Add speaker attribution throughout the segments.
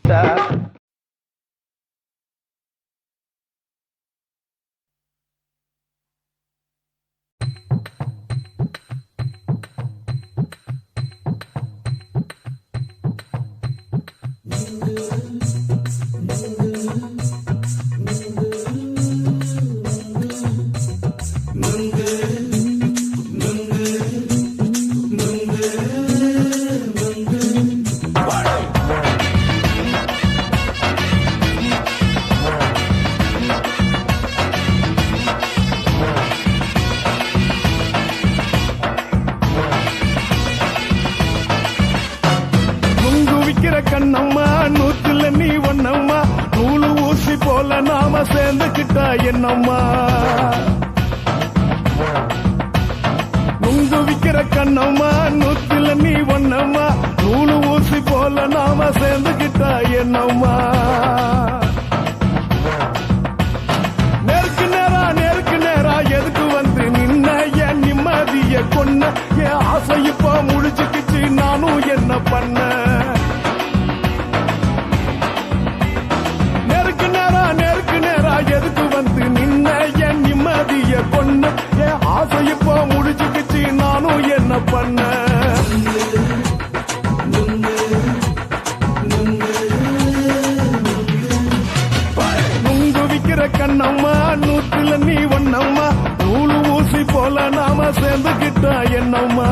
Speaker 1: விட்டா கண்ணம்மா நூத்துல நீ ஒன்னம்மா நூலு ஊசி போல நாம சேர்ந்துக்கிட்டா என்னம்மா நுங்கு விக்கிற கண்ணம்மா நூத்துல நீ ஒன்னம்மா நூலு ஊசி போல நாம சேர்ந்துக்கிட்டா என்னம்மா நேருக்கு நேரா எதுக்கு வந்து நின்ன என் நிம்மதிய கொன்ன என் ஆசை இப்போ முடிச்சுக்கிச்சு நானும் என்ன பண்ண எதுக்கு வந்து நின்ன என் நிம்மதிய கொன்ன என் ஆசை இப்போ முடிச்சுக்கிச்சு நானும் என்ன பண்ண நுங்கு விக்கிற கண்ணம்மா நூத்துல நீ ஒன்னம்மா நூலு ஊசி போல நாம சேர்ந்துக்கிட்டா என்னம்மா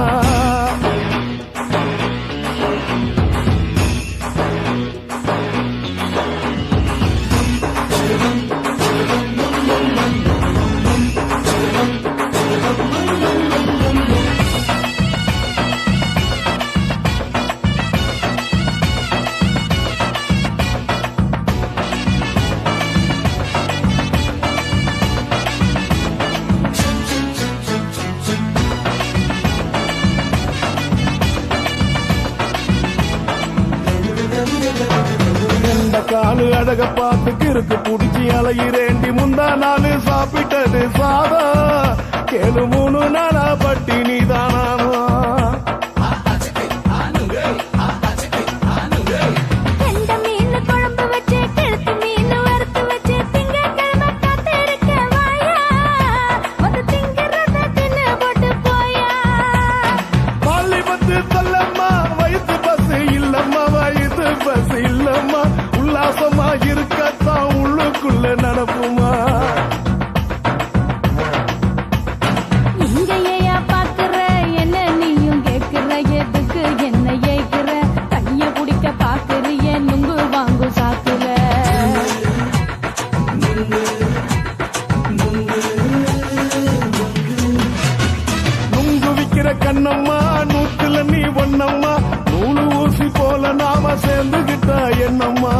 Speaker 1: காலு அழக பார்த்து கிறுக்கு புடிச்சி அலையிறேண்டி முந்தா நாலு சாப்பிட்டது சாதம் கேளு 3 நாளா பட்டினி தானானோ உல்லாசமா இருக்கத்தான் உள்ளுக்குள்ள நடப்புமா
Speaker 2: இங்கேயா பாக்குற என்ன நீயும் கேட்கிற எதுக்கு என்ன ஏய்க்கிற கைய குடிக்க பாக்குறிய நுங்கு வாங்கு சாக்குற
Speaker 1: நுங்கு விக்கிற கண்ணம்மா நூத்துல நீ ஒன்னம்மா நூலு ஊசி போல நாம சேர்ந்துகிட்டா என்னம்மா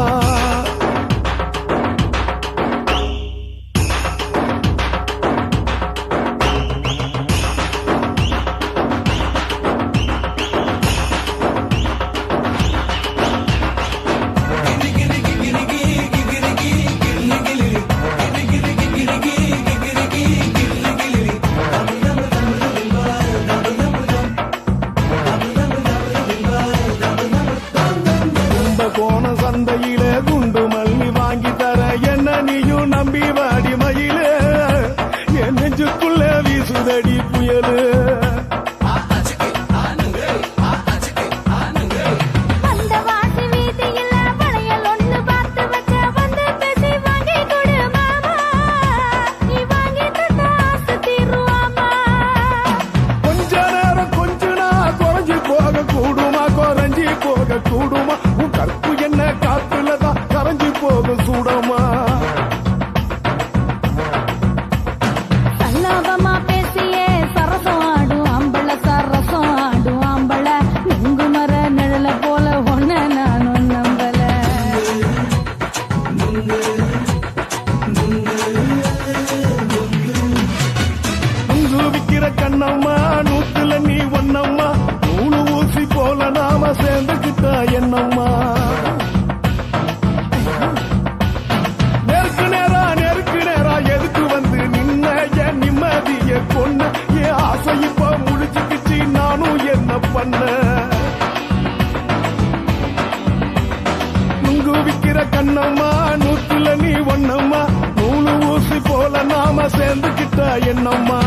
Speaker 1: சந்தையில குண்டு மல்லி வாங்கி தர என்ன நீயும் நம்பி வாடி மயிலே என் நெஞ்சுக்குள்ள வீசுதடி புயலு கொஞ்ச நேரம் கொஞ்சனா குறைஞ்சி போக கூடுமா குறைஞ்சி போக கூடுமா உன் கற்பு என்ன காத்துலதான் கரைஞ்சி போக சூடமா
Speaker 2: சல்லாபமா பேசியே சரசம் ஆடும் ஆம்பள சரசம் ஆடும் ஆம்பள நுங்கு மர நிழல போல ஒன்ன நானும் நம்பல
Speaker 1: நுங்கு விக்கிற கண்ணம்மா நூத்துல நீ ஒன்னம்மா நூலு ஊசி போல நாம சேர்ந்துக்கிட்டா என்னம்மா நேருக்கு நேரா எதுக்கு வந்து நின்ன என் நிம்மதிய கொன்ன என் ஆசை இப்ப முடிச்சுக்கிச்சு நானும் என்ன பண்ண நுங்கு கண்ணம்மா நூத்துல நீ ஒண்ணம்மா நூலு ஊசி போல நாம சேர்ந்துக்கிட்டா என்னம்மா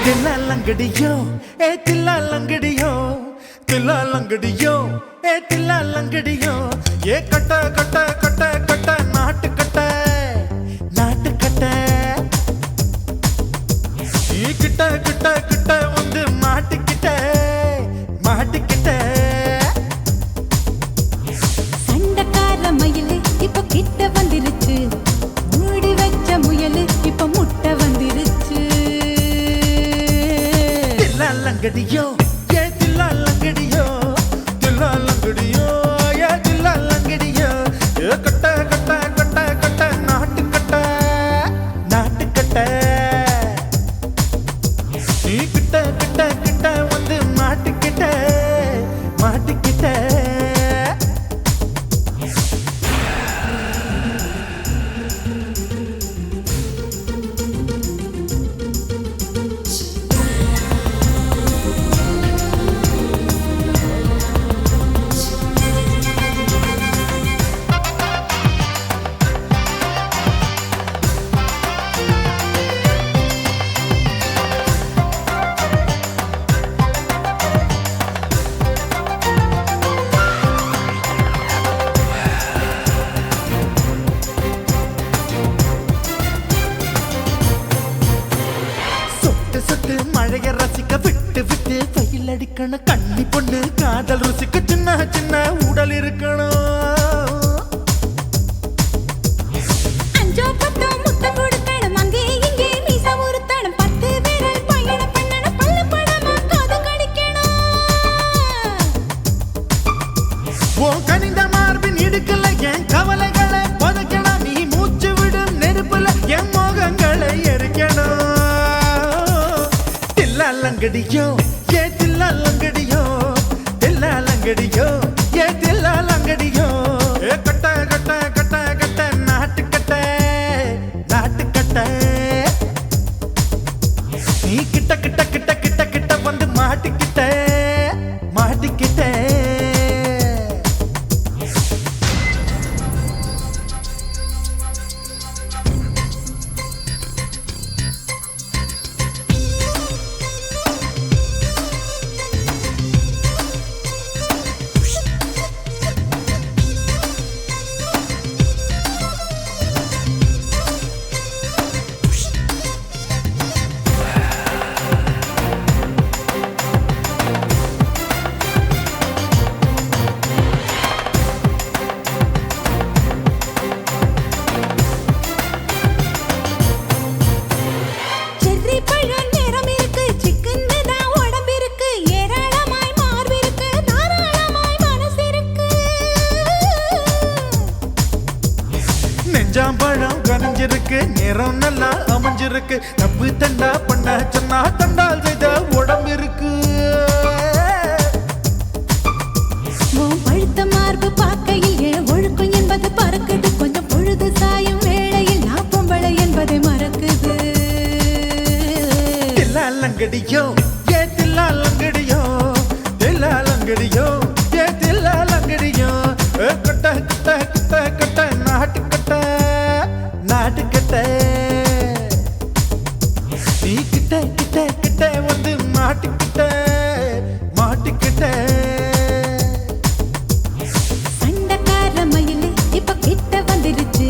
Speaker 3: தில்லாலங்கடியோ ஏ தில்லாலங்கடியோ தில்லாலங்கடியோ ஏ தில்லாலங்கடியோ ஏ கட்ட கட்ட கட்ட கட்ட நாட்டு கட்ட நாட்டு கட்ட நீ கிட்ட கிட்ட கிட்ட வந்து மாட்டிக்கிட்ட மாட்டிக்கிட்ட
Speaker 2: சண்டக்கார மயிலு இப்ப கிட்ட வந்துருச்சு மூடி வச்ச முயலு இப்ப முட்டை வந்துருச்சு
Speaker 3: தில்லாலங்கடியோ ஏ தில்லாலங்கடியோ தில்லாலங்கடியோ ஏ தில்லாலங்கடியோ ஏ கட்ட கட்ட கட்ட கட்ட நாட்டு கட்ட நாட்டு கட்ட நீ கிட்ட கிட்ட கிட்ட வந்து மாட்டிக்கிட்ட மாட்டிக்கிட்ட சொட்டு மழைய ரசிக்க விட்டு விட்டு வெயில் அடிக்கணும் கண்ணி பொண்ணு காதல் ருசிக்க சின்ன சின்ன உடல் இருக்கணும்
Speaker 2: அஞ்சோ பத்தோ முத்தம் கொடுக்கணும் அங்கே இங்கே மீசா உருத்தணும் 10 விரல் பயணம் பண்ணணும் பல்ல படமா காது கடிக்கணும்
Speaker 3: ஓ கனிந்த மார்பின் இடுக்கல என் கவலைகளை புதைக்கணும் நீ மூச்சு விடும் நெருப்புல என் மோகங்களை எரிக்கணும் தில்லாலங்கடியோ ஏ தில்லாலங்கடியோ தில்லாலங்கடியோ ஏ தில்லாலங்கடியோ ஏ கட்ட கட்ட கட்ட கட்ட நாட்டு கட்ட நாட்டு கட்ட நீ கிட்ட கிட்ட கிட்ட கிட்ட கிட்ட வந்து மாட்டிக்கிட்ட மாட்டிக்கிட்ட
Speaker 2: செர்ரி பழம் நிறம் இருக்கு சிக்கன்னு தான் உடம்பு இருக்கு ஏராளமாய் மார்பு இருக்கு தாராளமாய் மனசு இருக்கு
Speaker 3: நெஞ்சாம்பழம் கனிஞ்சிருக்கு நேரம் நல்லா அமைஞ்சிருக்கு தப்பு தண்டா பண்ண சொன்னா தண்டால் செய்த உடம்பு இருக்கு
Speaker 2: உன் பழுத்த மார்பு பார்க்கையில் என் ஒழுக்கம் என்பது பறக்குது கொஞ்சம் பொழுது சாயும் வேளையில் நான் பொம்பளை என்பதை மறக்குது
Speaker 3: தில்லாலங்கடியோ ஏ தில்லாலங்கடியோ தில்லாலங்கடியோ ஏ தில்லாலங்கடியோ ஏ கட்ட கட்ட கட்ட கட்ட நாட்டு கட்ட நாட்டு கட்ட நீ கிட்ட கிட்ட கிட்ட வந்து மாட்டிக்கிட்ட மாட்டிக்கிட்ட
Speaker 2: சண்டக்கார மயிலு இப்ப கிட்ட வந்துருச்சு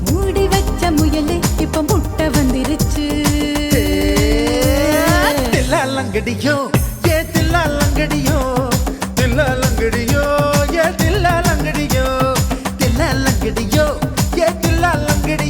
Speaker 2: மூடி வச்ச முயலு இப்ப முட்டை வந்துருச்சு
Speaker 3: தில்லாலங்கடியோ ஏ தில்லாலங்கடியோ தில்லாலங்கடியோ ஏ தில்லாலங்கடியோ தில்லாலங்கடியோ ஏ தில்லாலங்கடியோ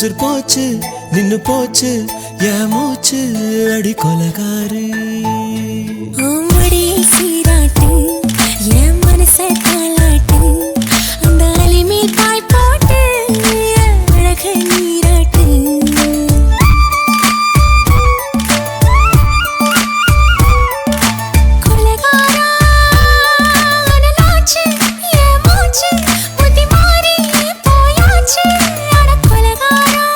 Speaker 4: உசுர் போச்சு நின்னு போச்சு என் மூச்சு அடி கொலகாரி
Speaker 5: மடியில் சீராட்டு என் மனசை தாளாட்டு அந்த அலிமேல் பாய் போட்டு அழகு நீராட்டு கொலகாரா அனலாச்சு என் மூச்சு புத்தி மாறி போயாச்சு அட கொலகாரா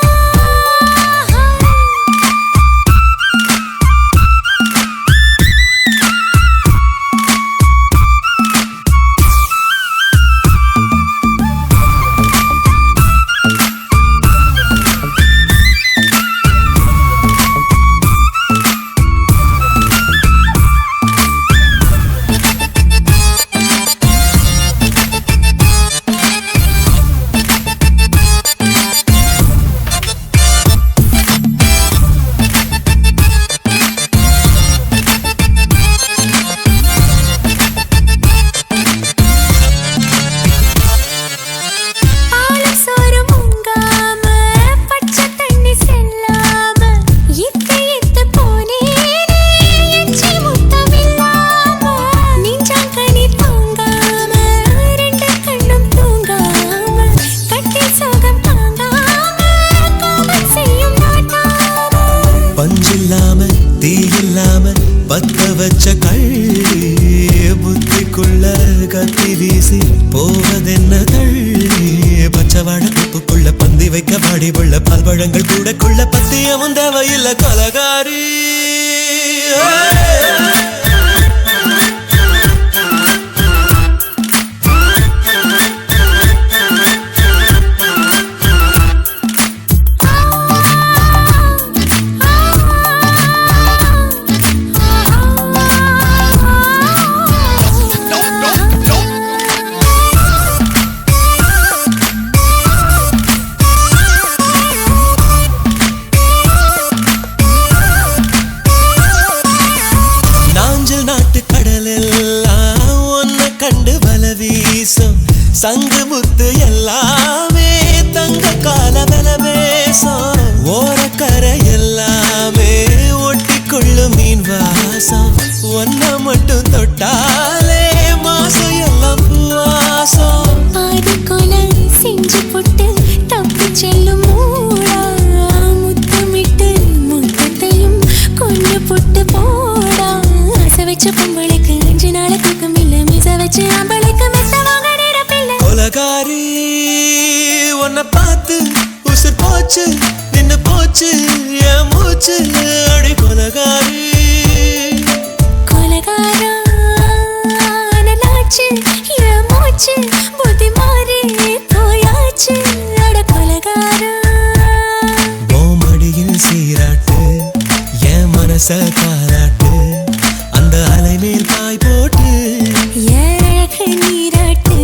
Speaker 4: பத்த வச்ச கள்ளி புத்திக்குள்ள கத்தி வீசி போவதென்ன தள்ளி பச்சவாட தொப்புக்குள்ள பந்தி வைக்க பாடி உள்ள பல்பழங்கள் கூட கொள்ள பத்தியமும் தேவையில்லை கொலகாரி சங்கு முத்து எல்லாமே தங்க கால வெல பேசம் ஓரக்கரை எல்லாமே ஒட்டிக்கொள்ளும் மீன் வாசம் ஒன்ன மட்டும் தொட்டாலே மாசம் எல்லாம் பூவாசம்
Speaker 5: பாதி கொலை செஞ்சு போட்டு தப்பு செல்லும் மூடா முத்தமிட்டு முத்தத்தையும் கொண்டு போட்டு போடா ஆசை வச்ச பொம்பளைக்கு 5 நாள் தூக்கம் இல்ல மீச வச்சு அம்பளைக்கு மெத்த வாங்க
Speaker 4: கொலகாரி உன்னை பார்த்து உசுர் போச்சு நின்னு போச்சு என் மூச்சு அடி கொலகாரி
Speaker 5: கொலகாரா அனலாச்சு என் மூச்சு புத்தி மாறி போயாச்சு அட கொலகாரா
Speaker 4: மடியில் சீராட்டு என் மனச தாராட்டு அந்த அலை மேல் பாய் போட்டு
Speaker 5: அழகு நீராட்டு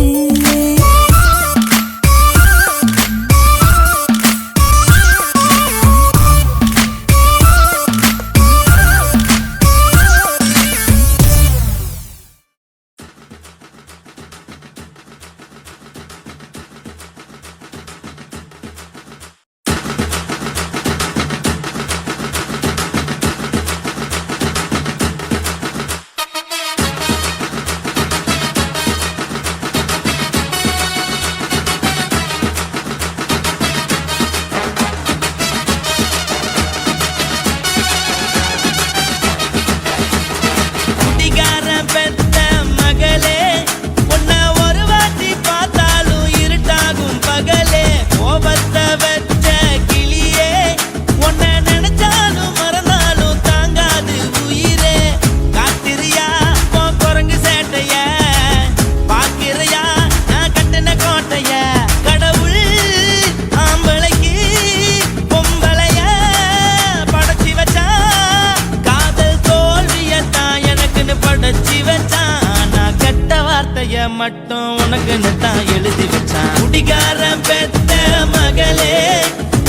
Speaker 6: மட்டும் உனக்குன்னு தான் எழுதி வச்சான் குடிகாரன் பெத்த மகளே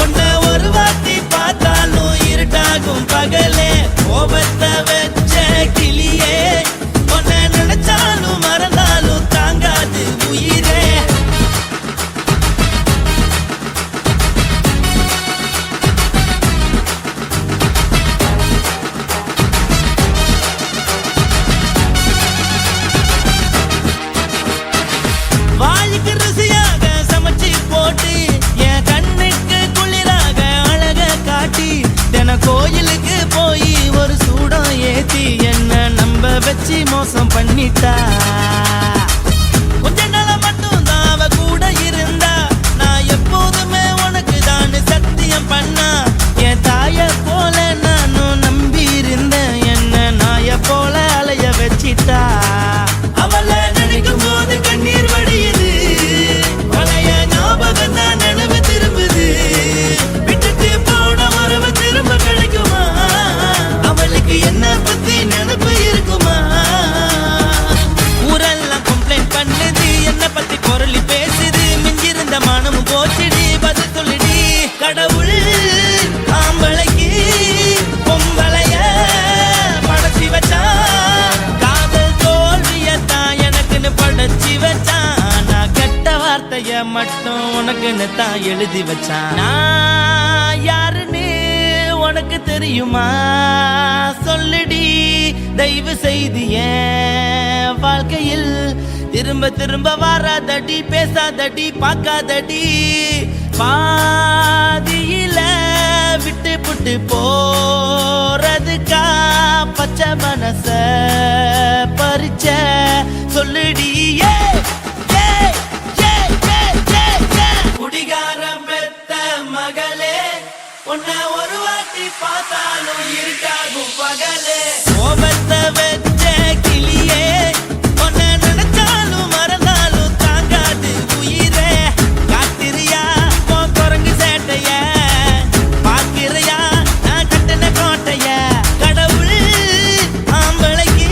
Speaker 6: உன்னை ஒரு வாட்டி பார்த்தாலும் இருட்டாகும் பகலே கோபத்தை வச்ச கிளியே உன்னை நினைச்சாலும் மறந்தாலும் தாங்காது உயிரே வச்சு மோசம் பண்ணிட்டா கொஞ்ச நாள மட்டும் தான் அவ கூட இருந்தா நான் எப்போதுமே உனக்கு தான் சத்தியம் பண்ணா என் தாய போல நானும் நம்பி இருந்தேன் என்ன நாய போல அலைய வச்சிட்டா அவளை நினைக்கும் போது கண்ணீர் வடியுது பழைய ஞாபகம் தான் நினைவு திரும்புது விட்டுட்டு போன உறவு திரும்ப கிடைக்குமா அவளுக்கு என்ன பத்தி நினைப்பு இருக்குமா ஊரெல்லாம் கம்ப்ளைண்ட் பண்ணுது என்ன பத்தி குரலி பேசுது மிஞ்சிருந்த மனமும் போச்சுடி பதில் சொல்லிடி கடவுள் ஆம்பளைக்கு பொம்பளைய படைச்சி வச்சான் காதல் தோல்வியத்தான் எனக்குன்னு படைச்சி வச்சான் நான் கெட்ட வார்த்தைய மட்டும் உனக்குன்னு தான் எழுதி வச்சான் நான் யாருன்னு உனக்கு தெரியுமா சொல்லுடி தயவு செய்து என் வாழ்க்கையில் திரும்ப திரும்ப வராதடி பேசாதடி பார்க்காதடி பாதியில விட்டு புட்டு போறதுக்கா பச்சை மனச பறிச்ச சொல்லுடி குடிகாரம் பெத்த மகளே உன்னை ஒரு வாட்டி பார்த்தாலும் இருக்காகும் பகலே கோபத்தை வச்ச கிளியே உன்னை நினைச்சாலும் மறந்தாலும் தாங்காது உயிரே காத்திரியா உன் குரங்கு சேட்டைய பார்க்கிறியா நான் கட்டின கோட்டைய கடவுள் ஆம்பளைக்கு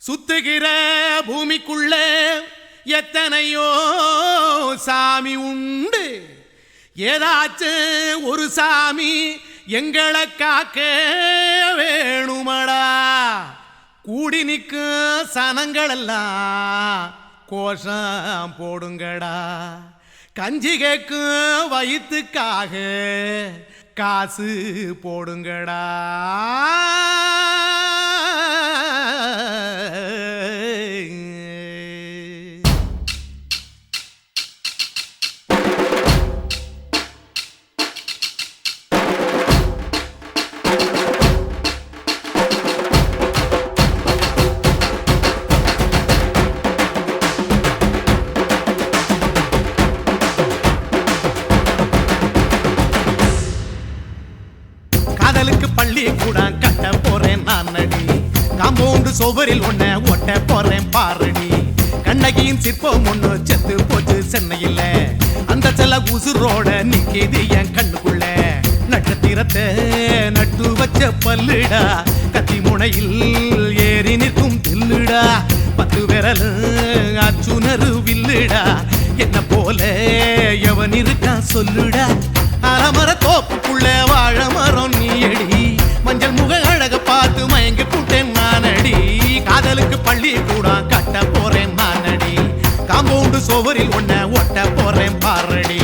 Speaker 3: சுத்துகிற பூமிக்குள்ள எத்தனையோ சாமி உண்டு, ஏதாச்சும் ஒரு சாமி எங்களை காக்க வேணுமடா. கூடி நிற்கும் சனங்களெல்லாம் கோஷம் போடுங்கடா. கஞ்சி கேக்கும் வயிற்றுக்காக காசு போடுங்கடா. காதலுக்கு பள்ளி கூட கட்ட போறேன் நான் நடி, காம்பவுண்டு சோவரில் ஒன்ன ஒட்ட போறேன் பாரடி. கண்ணகியின் சிற்பம் ஒண்ணு செத்து போச்சு சென்னையில், அந்த செல்ல உசுரோட நிக்கிது என் கண்ணுக்குள்ள. நட்சத்திரத்தை நட்டு வச்ச பல்லுடா, கத்தி முனையில் ஏறி நிற்கும் தில்லுடா. 10 விரல் அச்சுணரு வில்லுடா, என்ன போல எவன் இருக்கா சொல்லுடா. அலமர தோப்புக்குள்ள வாழ மரம் நீயடி, மஞ்சள் முக அழக பார்த்து மயங்கி புட்டேன் நானடி. காதலுக்கு பள்ளி கூட கட்ட போறேன் நானடி, காம்பவுண்டு சோவரில் ஒன்ன ஒட்ட போறேன் பாரடி.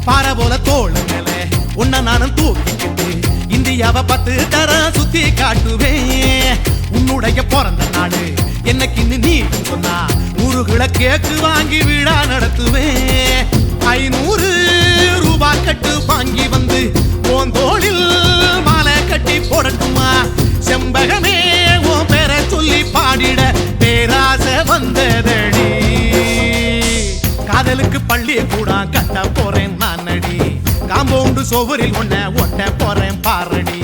Speaker 3: பாறை போல தோளு மேல உன்ன நானும் தூக்கிக்கிட்டு இந்தியாவை 10 தரம் சுத்தி காட்டுவேன். உன்னுடைய பிறந்த நாடு என்னைக்கு நீ சொன்னா 100 கிலோ கேக்கு வாங்கி விழா நடத்துவேன். 500 ரூபாய் கட்டு வாங்கி வந்து உன் தோளில் மாலை கட்டி போடட்டுமா. செம்பகமே உன் பேரை சொல்லி பாடிட பேராசை வந்ததடி. காதலுக்கு பள்ளி கூட கட்ட போறேன் நானடி, காம்பவுண்டு சோவரில் ஒன்ன ஒட்ட போறேன் பாரடி.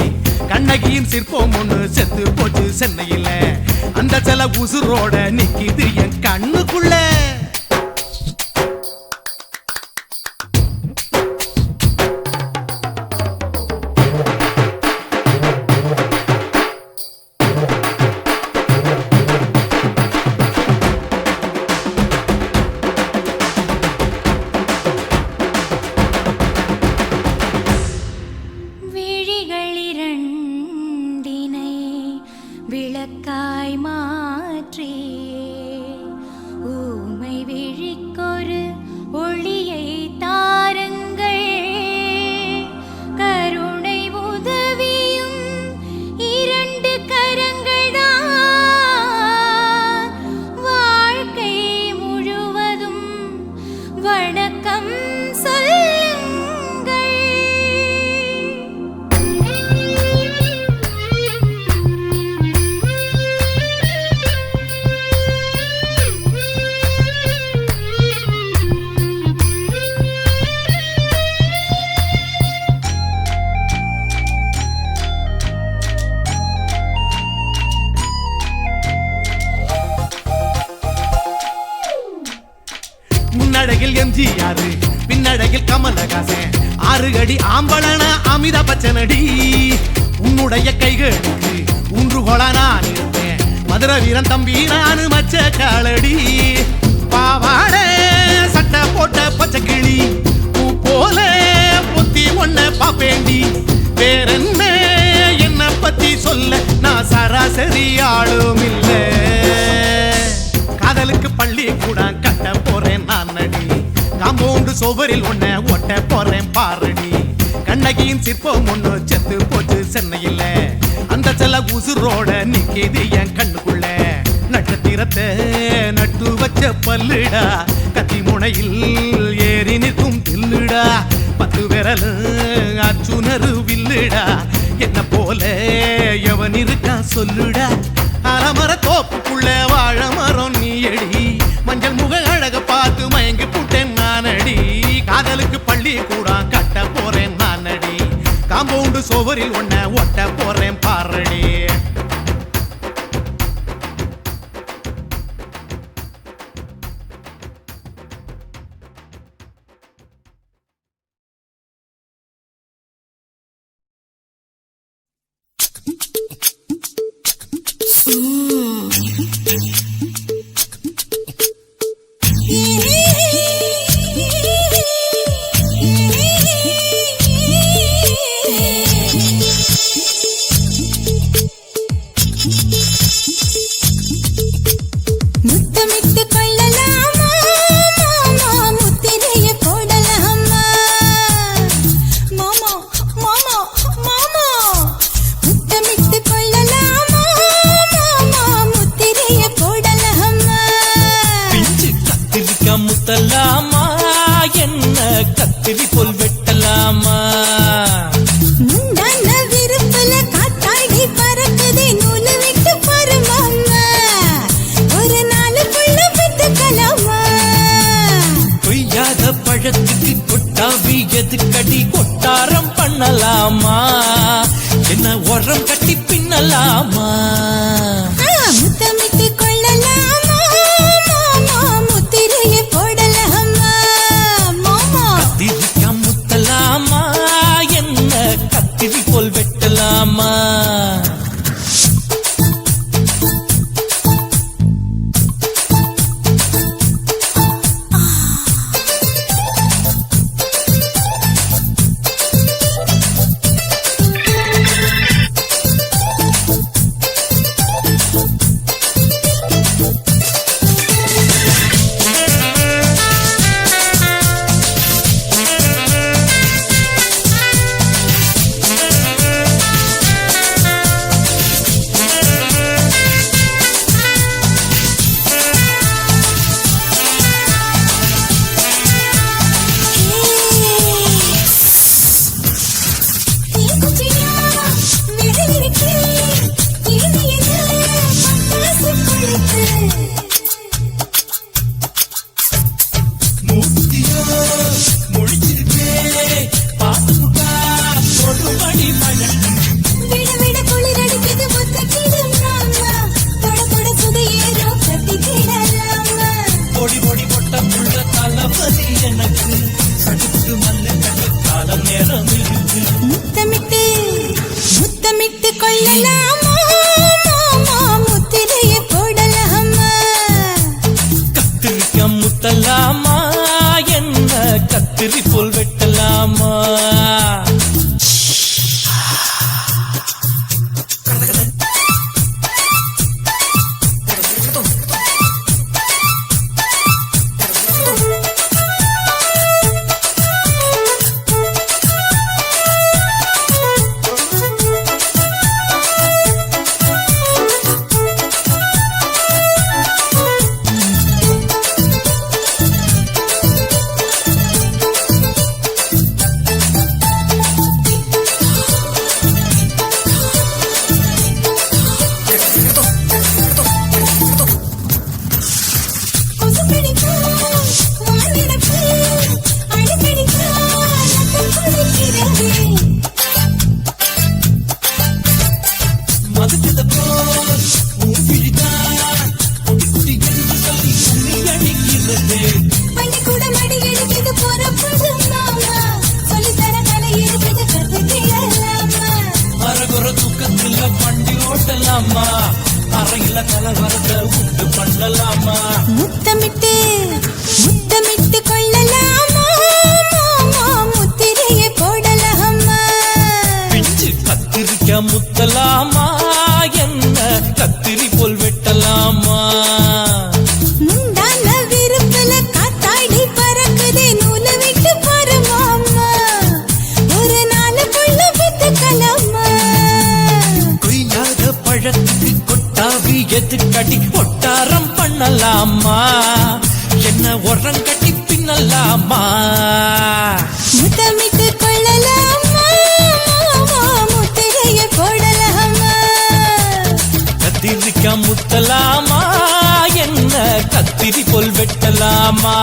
Speaker 3: கண்ணகியின் சிற்பம் ஒண்ணு செத்து போச்சு சென்னையில், அந்த சில உசுரோட நிக்கிது என் கண்ணுக்குள்ள.
Speaker 5: விளக்காய் மாற்றி ஊமை விழிக்கொரு ஒளியை தாருங்கள். கருணை உதவியும் 2 கரங்கள்தான், வாழ்க்கை முழுவதும் வணக்கம் சொல்லுங்கள்.
Speaker 3: முன்னழகில் எம்ஜிஆர், பின்னழகில் கமலஹாசன், 6 அடி ஆம்பளன அமிதாப் பச்சனடி. உன்னுடைய கைகளுக்கு ஊன்றுகோல நான் இருப்பேன், மதுரை வீரன் தம்பி நானு மச்ச காலடி. பாவாட சட்டை போட்ட பச்சை கிளி பூ போல பொத்தி ஒன்ன பாப்பேண்டி. வேறென்ன என்ன பத்தி சொல்ல நான் சராசரி ஆளும் இல்ல. காதலுக்கு பள்ளி கூட கட்ட போறேன் நானடி, காம்பவுண்டு சோவரில் ஒன்ன ஒட்ட போறேன் பாரடி. கண்ணகியின் சிற்பம் ஒண்ணு செத்து போச்சு சென்னையில், அந்த செல்ல உசுரோட நிக்கிது என் கண்ணுக்குள்ள. நட்சத்திரத்தை நட்டு வச்ச பல்லுடா, கத்தி முனையில் ஏறி நிற்கும் தில்லுடா. 10 விரல் அச்சுணரு வில்லுடா, என்ன போல எவன் இருக்கா சொல்லுடா. அலமர தோப்புக்குள்ள வாழ மரம் நீயடி, மஞ்சள் முக அழக பார்த்து மயங்கி புட்டேன் நானடி. காதலுக்கு பள்ளி காம்பவுண்டு சுவரில் ஒன்ன ஒட்ட போறேன் பாரடி.
Speaker 5: முத்தமிட்டு கொள்ளலாமா மாமா முத்திரைய போடலாமா மாமா மாமா மாமா முத்தமிட்டு கொள்ளலாமா மாமா முத்திரைய போடலாமா
Speaker 6: பிஞ்சு கத்திரிக்கா முத்தலாமா என்ன கத்திரி போல் வெட்டலாமா
Speaker 5: முந்தான விருப்பல காத்தாடி பறக்குதே நூலு விட்டு பாரு மாமா ஒரு நாளுக்குள்ள பெற்றுக்கலாமா
Speaker 6: கொய்யாத பழத்துக்கு கொட்டாவி எதுக்கடி கொட்டாரம் பண்ணலாமா என்ன உரம் கட்டி பின்னலாமா
Speaker 5: முத்தமிட்டு கொள்ளலாமா மாமா முத்திரைய போடலாமா மாமா
Speaker 6: கத்திரிக்கா முத்தலாமா என்ன கத்திரி போல் வெட்டலாமா
Speaker 5: முத்தமிட்டு முத்தமிட்டு கொள்ளலாமா மாமா முத்திரைய போடலாமா
Speaker 6: கத்திரிக்கா முத்தலாமா என்ன கத்திரி போல் வெட்டலாமா பண்ணலாமா அறையில கலவரத்தை உண்டு பண்ணலாமா
Speaker 5: முத்தமிட்டு முத்தமிட்டு கொள்ளலாமா மாமா முத்திரைய போடலாமா
Speaker 6: பிஞ்சு கத்திரிக்க முத்தலாமா என்ன கத்திரி போல் வெட்டலாமா
Speaker 5: முந்தான விருப்பல காத்தாடி பறக்குதே நூலை விட்டு பாரு மாமா ஒரு நாளுக்குள்ள பெற்றுக்கலாமா
Speaker 6: கொய்யாத பழத்துக்கு கொட்டாவி எதுக்கடி ஒட்டாரம் பண்ணலாமா என்ன உரம் கட்டி பின்னலாமா
Speaker 5: முத்தமிட்டு கொள்ளலாமா மாமா முத்திரைய போடலாமா
Speaker 6: கத்திரிக்க முத்தலாமா என்ன கத்திரி போல் வெட்டலாமா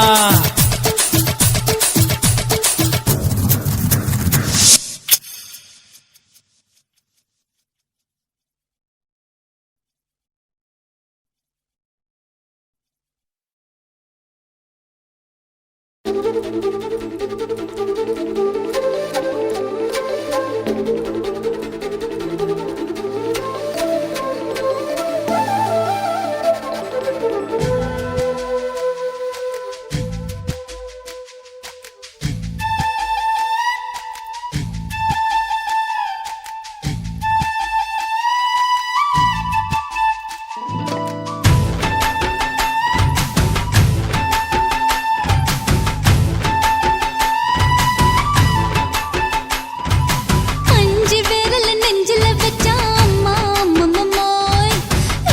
Speaker 5: அஞ்சு விரல நெஞ்சில வச்சா அம்மா அம்மம்மோய்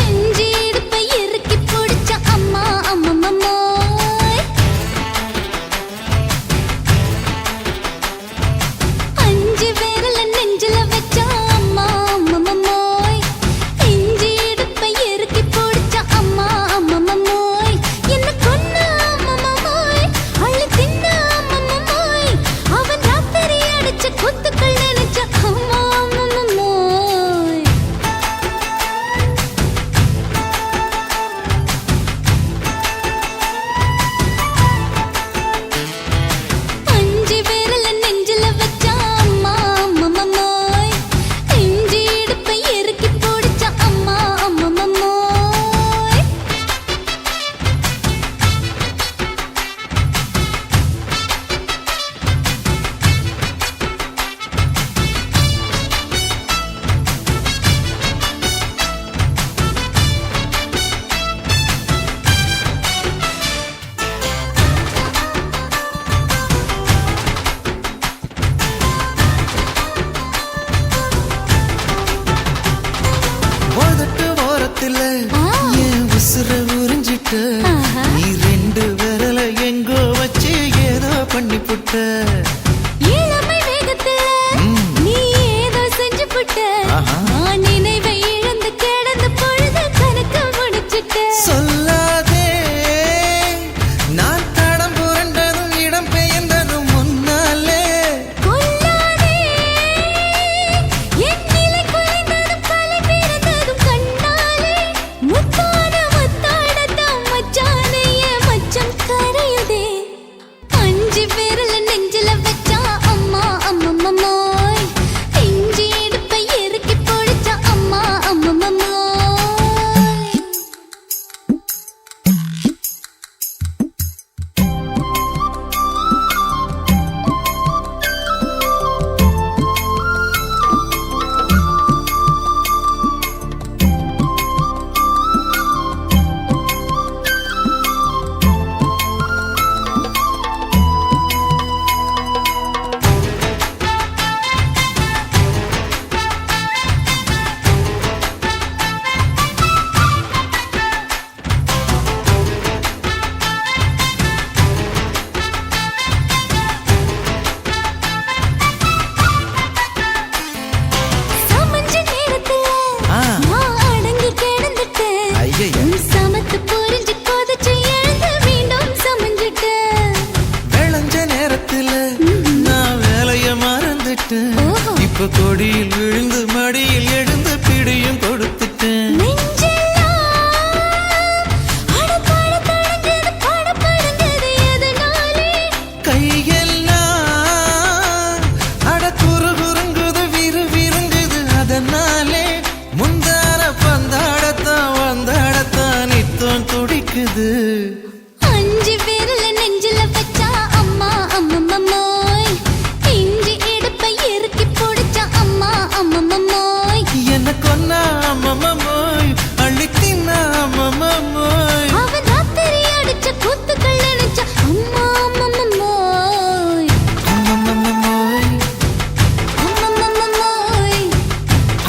Speaker 5: அஞ்சு இடுப்பை இறுக்கி பிடிச்சா அம்மா அம்மம்மோய் அஞ்சு விரல நெஞ்சில வச்சா அம்மா அம்மம்மோய் அஞ்சு இடுப்பை இறுக்கி பிடிச்சா அம்மா அம்மம்மோய் என்ன கொன்ன அம்மம்மோய் அள்ளி தின்ன அம்மம்மோய் அவன் ராத்திரி அடிச்ச குத்துக்கள் நினைச்ச அம்மா அம்மம்மோய் அஞ்சு விரல நெஞ்சில வச்சா அம்மா அம்மம்மோய் அஞ்சு இடுப்பை இறுக்கி பிடிச்சா அம்மா அம்மம்மோய்
Speaker 6: உதட்டு ஓரத்துல என் உசுர உறிஞ்சிட்ட
Speaker 5: ஆஹா.
Speaker 6: நீ ரெண்டு விரல எங்கோ வச்சு ஏதோ பண்ணி புட்ட
Speaker 5: இளமை வேகத்துல நீ ஏதோ செஞ்சு புட்ட
Speaker 6: ஆஹா.
Speaker 5: நான் நினைவை இழந்து கிடந்த பொழுது கணக்கு முடிச்சிட்ட
Speaker 6: சொல்லாதே நான் தடம் புரண்டதும் இடம் பெயர்ந்ததும் முன்னாலே
Speaker 5: கொல்லாதே என் நிலை குலைந்ததும் கலை பிறந்ததும் கண்ணாலே முத்தான முத்தாடத்தான் மச்சானைய மச்சம் கரையுதே அஞ்சு விரல நெஞ்சில வச்சா அம்மா அம்மம்மோய் இஞ்சி இடுப்பை இறுக்கி பிடிச்சா அம்மா அம்மம்மோய் சமஞ்ச நேரத்துல நான் அடங்கி கிடந்துட்டேன்
Speaker 6: ஐயைய.
Speaker 5: உன் சமத்து புரிஞ்சு கொதிச்சு எழுந்து மீண்டும் சமஞ்சிட்டேன்
Speaker 6: விளைஞ்ச நேரத்துல நான் வேலைய மறந்துட்டேன்
Speaker 5: ஓஹோ.
Speaker 6: இப்ப கொடியில் விழுந்து மடியில் எழுந்து பிடியும் கொடுத்துட்டேன்
Speaker 5: நெஞ்செல்லாம் அடப்பாட தடங்குது படபடங்குது எதனாலே
Speaker 6: கையெல்லாம் அட குறுகுறுங்குது விறுவிறுங்குது அதனாலே முந்தார பந்தாடத்தான் வந்தாடத்தான் நித்தம் துடிக்குது
Speaker 5: அஞ்சு விரல நெஞ்சில வச்சா அம்மா அம்மம்மோய் இஞ்சி இடுப்பை இறுக்கி பிடிச்சா அம்மா அம்மம்மோய்
Speaker 6: என்ன கொன்னா அம்மம்மோய் அள்ளி தின்னா அம்மம்மோய்
Speaker 5: அவன் ராத்திரி அடிச்ச குத்துக்கள் நினைச்ச அம்மா அம்மம்மோய்
Speaker 6: அம்மம்மோய்
Speaker 5: அம்மம்மோய்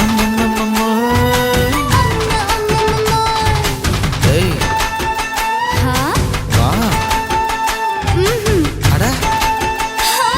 Speaker 6: அம்மம்மோய்
Speaker 5: அம்மா அம்மம்மோய்
Speaker 6: ஏய்
Speaker 5: ஹா
Speaker 6: வா
Speaker 5: ம்ஹும்
Speaker 6: அட
Speaker 5: ஹா